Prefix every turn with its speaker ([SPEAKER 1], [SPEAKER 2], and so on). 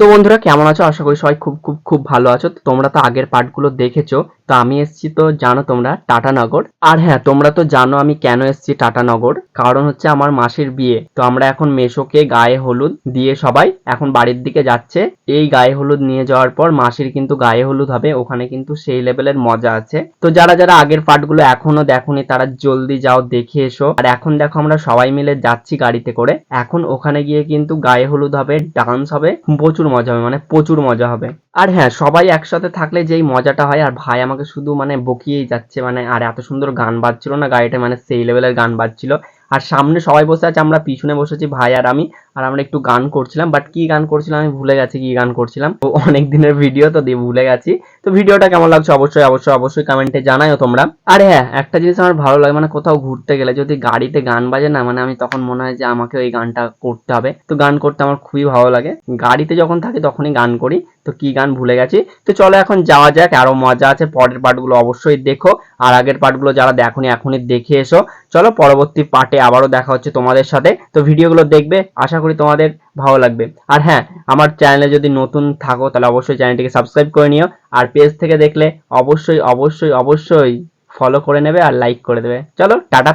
[SPEAKER 1] তো বন্ধুরা কেমন আছো? আশা করি সবাই খুব খুব খুব ভালো আছো। তো তোমরা তো আগের পার্টগুলো দেখেছো। তো আমি এসেছি, তো জানো তোমরা, টাটানগর। আর হ্যাঁ, তোমরা তো জানো আমি কেন এসেছি টাটানগর। কারণ হচ্ছে আমার মাসির বিয়ে। তো আমরা এখন মেসোকে গায়ে হলুদ দিয়ে সবাই এখন বাড়ির দিকে যাচ্ছে। এই গায়ে হলুদ নিয়ে যাওয়ার পর মাসির কিন্তু গায়ে হলুদ হবে, ওখানে কিন্তু সেই লেভেলের মজা আছে। তো যারা যারা আগের পার্টগুলো এখনো দেখোনি তারা জলদি যাও, দেখে এসো। আর এখন দেখো আমরা সবাই মিলে যাচ্ছি গাড়িতে করে। এখন ওখানে গিয়ে কিন্তু গায়ে হলুদ হবে, ডান্স হবে, প্রচুর মজা হবে, মানে প্রচুর মজা হবে। আর হ্যাঁ, সবাই একসাথে থাকলে যেই মজাটা হয়। আর ভাই আমাকে শুধু মানে বকিয়েই যাচ্ছে, মানে আর এত সুন্দর গান বাজছিল না গাড়িটা, মানে সেই লেভেলের গান বাজছিল। আর সামনে সবাই বসে আছে, আমরা পিছনে বসেছি ভাই আর আমি। আর আমরা একটু গান করছিলাম, বাট কি গান করছিলাম আমি ভুলে গেছি কি গান করছিলাম। তো অনেক দিনের ভিডিও তো দিয়ে ভুলে গেছি। তো ভিডিওটা কেমন লাগছে অবশ্যই অবশ্যই অবশ্যই কমেন্টে জানাও তোমরা। আর হ্যাঁ, একটা জিনিস আমার ভালো লাগে, মানে কোথাও ঘুরতে গেলে যদি গাড়িতে গান বাজে না, মানে আমি তখন মনে হয় যে আমাকে ওই গানটা করতে হবে। তো গান করতে আমার খুবই ভালো লাগে, গাড়িতে যখন থাকি তখনই গান করি। তো কি গান ভুলে গেছি। তো চলো এখন যাওয়া যাক, আরো মজা আছে, পরের পার্টগুলো অবশ্যই দেখো। আর আগের পার্টগুলো যারা দেখোনি এখনই দেখে এসো। চলো পরবর্তী পার্টে আবারও দেখা হচ্ছে তোমাদের সাথে। তো ভিডিওগুলো দেখবে, আশা করি তোমাদের ভালো লাগবে। আর হ্যাঁ, আমার চ্যানেলে যদি নতুন থাকো তাহলে অবশ্যই চ্যানেলটিকে সাবস্ক্রাইব করে নিও। আর পেজ থেকে দেখলে অবশ্যই অবশ্যই অবশ্যই ফলো করে নেবে আর লাইক করে দেবে। চলো টাটা।